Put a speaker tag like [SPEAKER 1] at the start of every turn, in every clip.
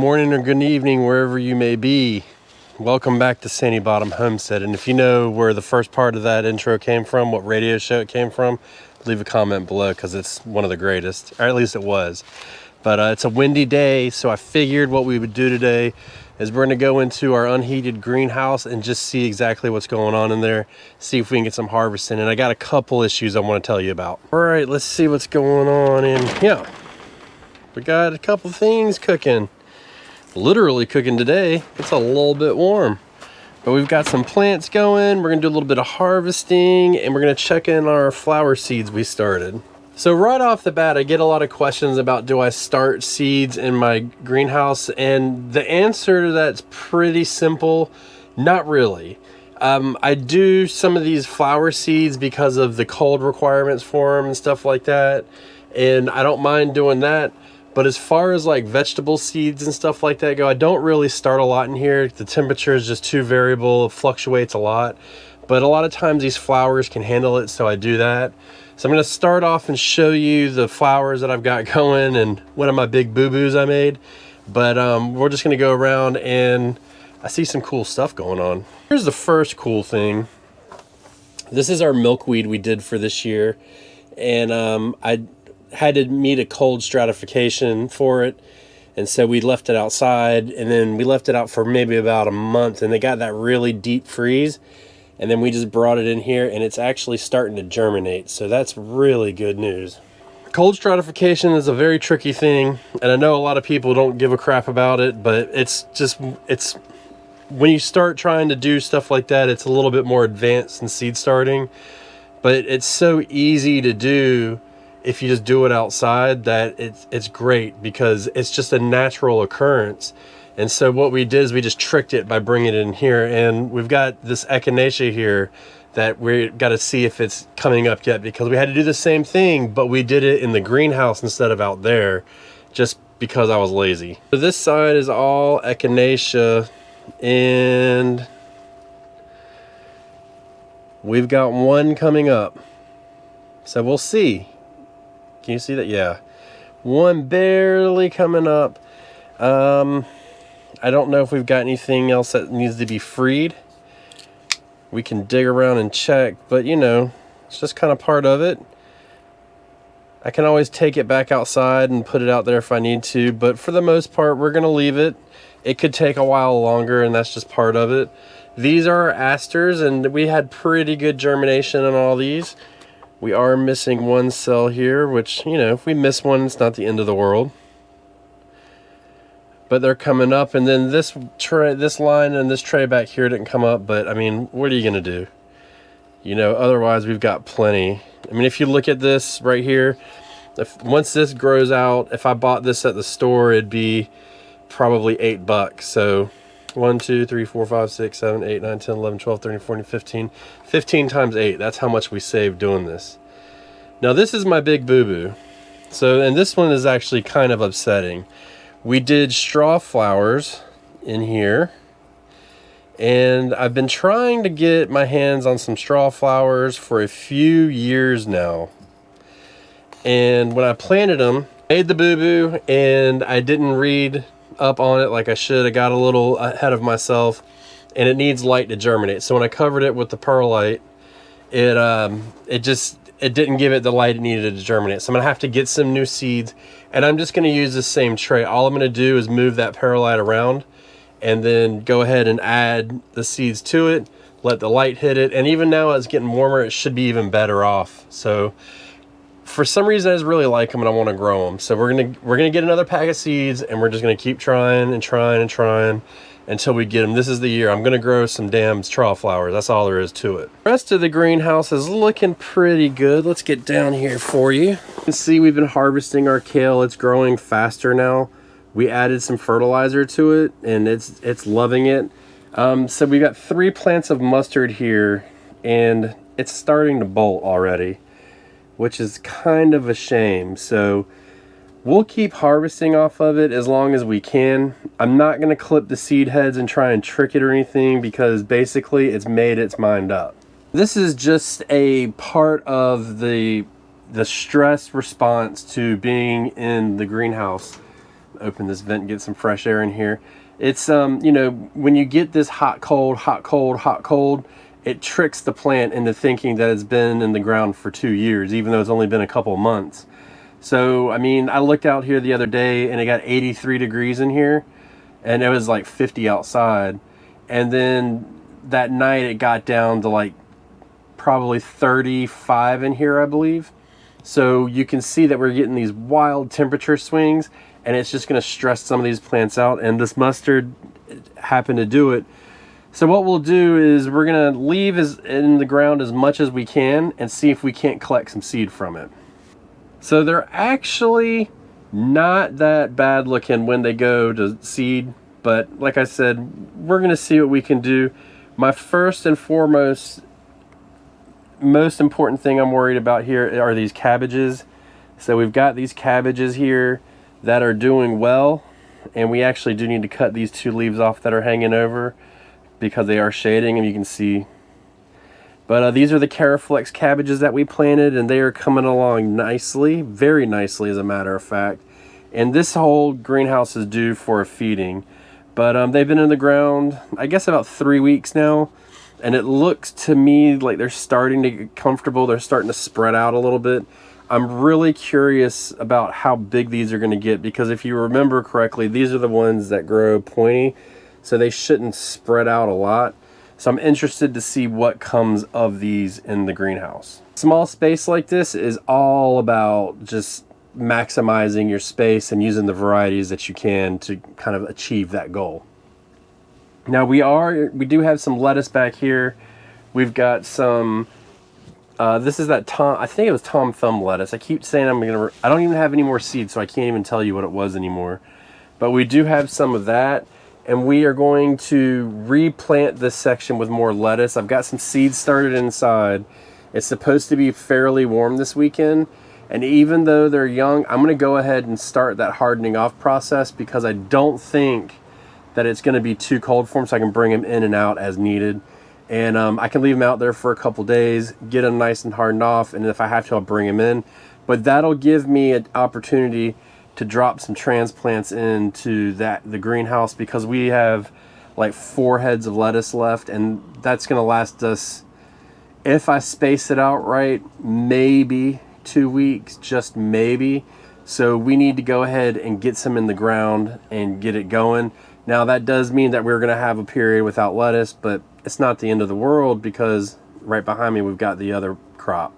[SPEAKER 1] morning or good evening, wherever you may be. Welcome back to Sandy Bottom Homestead. And if you know where the first part of that intro came from, what radio show it came from, leave a comment below because it's one of the greatest, or at least it was. But it's a windy day, so I figured what we would do today is we're gonna go into our unheated greenhouse and just see exactly what's going on in there, see if we can get some harvesting. And I got a couple issues I want to tell you about. All right, let's see what's going on in here. We got a couple things cooking. Literally cooking today. It's a little bit warm, but we've got some plants going. We're gonna do a little bit of harvesting and we're gonna check in our flower seeds we started. So right off the bat, I get a lot of questions about, do I start seeds in my greenhouse? And the answer to that's pretty simple. Not really. I do some of these flower seeds because of the cold requirements for them and stuff like that, and I don't mind doing that. But as far as like vegetable seeds and stuff like that go, I don't really start a lot in here. The temperature is just too variable, it fluctuates a lot. But a lot of times these flowers can handle it, so I do that. So I'm gonna start off and show you the flowers that I've got going and one of my big boo-boos I made. But we're just gonna go around and I see some cool stuff going on. Here's the first cool thing. This is our milkweed we did for this year. And I had to meet a cold stratification for it, and so we left it outside, and then we left it out for maybe about a month, and they got that really deep freeze, and then we just brought it in here and it's actually starting to germinate, so that's really good news. Cold stratification is a very tricky thing, and I know a lot of people don't give a crap about it, but it's when you start trying to do stuff like that, it's a little bit more advanced than seed starting, but it's so easy to do if you just do it outside that it's great because it's just a natural occurrence. And so what we did is we just tricked it by bringing it in here, and we've got this Echinacea here that we got to see if it's coming up yet, because we had to do the same thing, but we did it in the greenhouse instead of out there just because I was lazy. So this side is all Echinacea, and we've got one coming up, so we'll see. Can you see that? Yeah. One barely coming up. I don't know if we've got anything else that needs to be freed. We can dig around and check, but you know, it's just kind of part of it. I can always take it back outside and put it out there if I need to, but for the most part, we're going to leave it. It could take a while longer, and that's just part of it. These are asters, and we had pretty good germination on all these. We are missing one cell here, which, you know, if we miss one, it's not the end of the world. But they're coming up, and then this line and this tray back here didn't come up, but I mean, what are you gonna do? You know, otherwise we've got plenty. I mean, if you look at this right here, once this grows out, if I bought this at the store, it'd be probably $8. So 1, 2, 3, 4, 5, 6, 7, 8, 9, 10, 11, 12, 13, 14, 15. 15 times 8. That's how much we saved doing this. Now this is my big boo-boo. So, and this one is actually kind of upsetting. We did Strawflowers in here, and I've been trying to get my hands on some Strawflowers for a few years now. And when I planted them, I made the boo-boo, and I didn't read up on it like I should. I got a little ahead of myself, and it needs light to germinate. So when I covered it with the perlite, it didn't give it the light it needed to germinate. So I'm gonna have to get some new seeds, and I'm just gonna use the same tray. All I'm gonna do is move that perlite around and then go ahead and add the seeds to it, let the light hit it, and even now as it's getting warmer, it should be even better off. So for some reason I just really like them and I want to grow them. So we're gonna get another pack of seeds, and we're just gonna keep trying and trying and trying until we get them. This is the year. I'm gonna grow some damn Strawflowers. That's all there is to it. The rest of the greenhouse is looking pretty good. Let's get down here for you. You can see we've been harvesting our kale. It's growing faster now. We added some fertilizer to it, and it's loving it. So we got 3 plants of mustard here, and it's starting to bolt already, which is kind of a shame. So we'll keep harvesting off of it as long as we can. I'm not going to clip the seed heads and try and trick it or anything, because basically it's made its mind up. This is just a part of the stress response to being in the greenhouse. open this vent and get some fresh air in here. It's, you know, when you get this hot, cold, hot, cold, hot, cold, it tricks the plant into thinking that it's been in the ground for 2 years, even though it's only been a couple of months. So, I mean, I looked out here the other day and it got 83 degrees in here and it was like 50 outside. And then that night it got down to like probably 35 in here, I believe. So you can see that we're getting these wild temperature swings, and it's just going to stress some of these plants out, and this mustard happened to do it. So what we'll do is we're going to leave in the ground as much as we can and see if we can't collect some seed from it. So they're actually not that bad looking when they go to seed, but like I said, we're going to see what we can do. My first and foremost, most important thing I'm worried about here are these cabbages. So we've got these cabbages here that are doing well, and we actually do need to cut these 2 leaves off that are hanging over because they are shading, and you can see. But these are the Caraflex cabbages that we planted, and they are coming along nicely, very nicely as a matter of fact. And this whole greenhouse is due for a feeding, but they've been in the ground I guess about 3 weeks now, and it looks to me like they're starting to get comfortable. They're starting to spread out a little bit. I'm really curious about how big these are going to get, because if you remember correctly, these are the ones that grow pointy, so they shouldn't spread out a lot. So I'm interested to see what comes of these in the greenhouse. Small space like this is all about just maximizing your space and using the varieties that you can to kind of achieve that goal. Now we do have some lettuce back here. We've got some, this is that I think it was Tom Thumb lettuce. I keep saying I don't even have any more seeds, so I can't even tell you what it was anymore. But we do have some of that, and we are going to replant this section with more lettuce. I've got some seeds started inside. It's supposed to be fairly warm this weekend, and even though they're young, I'm gonna go ahead and start that hardening off process, because I don't think that it's going to be too cold for them, so I can bring them in and out as needed. And I can leave them out there for a couple days, get them nice and hardened off, and if I have to, I'll bring them in. But that'll give me an opportunity to drop some transplants into the greenhouse, because we have like 4 heads of lettuce left, and that's going to last us, if I space it out right, maybe 2 weeks, just maybe. So we need to go ahead and get some in the ground and get it going. Now that does mean that we're going to have a period without lettuce, but it's not the end of the world, because right behind me we've got the other crop.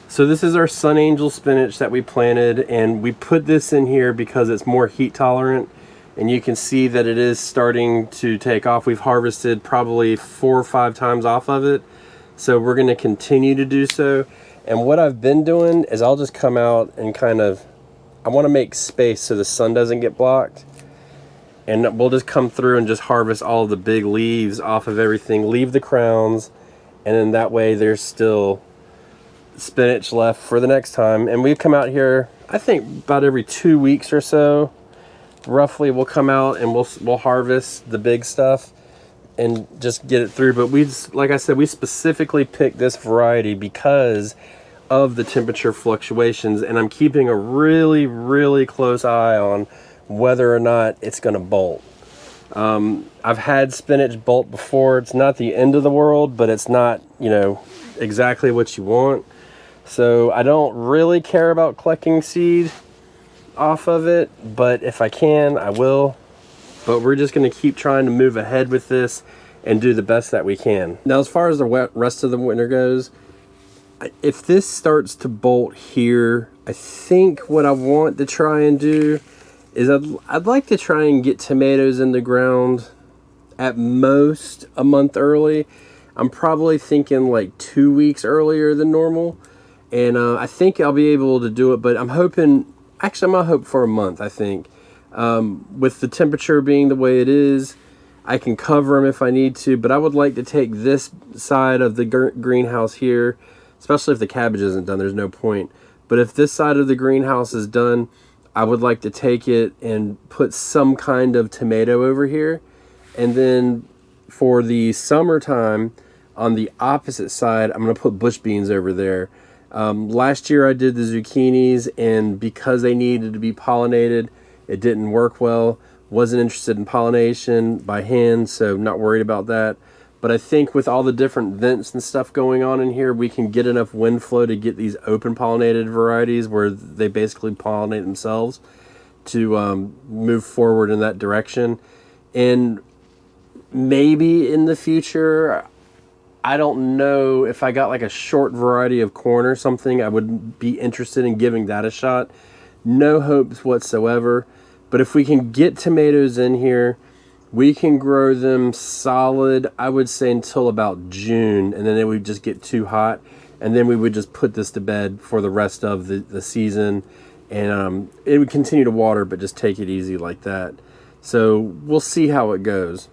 [SPEAKER 1] So this is our Sun Angel spinach that we planted, and we put this in here because it's more heat tolerant, and you can see that it is starting to take off. We've harvested probably 4 or 5 times off of it, so we're going to continue to do so. And what I've been doing is I'll just come out and I want to make space so the sun doesn't get blocked. And we'll just come through and just harvest all the big leaves off of everything, leave the crowns, and then that way there's still spinach left for the next time. And we come out here, I think about every 2 weeks or so, roughly. We'll come out and we'll harvest the big stuff and just get it through. But like I said, we specifically picked this variety because of the temperature fluctuations, and I'm keeping a really, really close eye on whether or not it's going to bolt. I've had spinach bolt before. It's not the end of the world, but it's not, you know, exactly what you want. So I don't really care about collecting seed off of it, but if I can, I will. But we're just going to keep trying to move ahead with this and do the best that we can. Now, as far as the rest of the winter goes, if this starts to bolt here, I think what I want to try and do is I'd like to try and get tomatoes in the ground at most a month early. I'm probably thinking like 2 weeks earlier than normal, and I think I'll be able to do it, but I'm hoping, actually I'm gonna hope for a month. I think with the temperature being the way it is, I can cover them if I need to, but I would like to take this side of the greenhouse here, especially if the cabbage isn't done, there's no point. But if this side of the greenhouse is done, I would like to take it and put some kind of tomato over here. And then for the summertime, on the opposite side, I'm going to put bush beans over there. Last year I did the zucchinis, and because they needed to be pollinated, It didn't work well. Wasn't interested in pollination by hand, so not worried about that. But I think with all the different vents and stuff going on in here, we can get enough wind flow to get these open pollinated varieties where they basically pollinate themselves to move forward in that direction. And maybe in the future, I don't know, if I got like a short variety of corn or something, I would be interested in giving that a shot. No hopes whatsoever. But if we can get tomatoes in here, we can grow them solid, I would say, until about June, and then it would just get too hot, and then we would just put this to bed for the rest of the season, and it would continue to water, but just take it easy like that. So we'll see how it goes.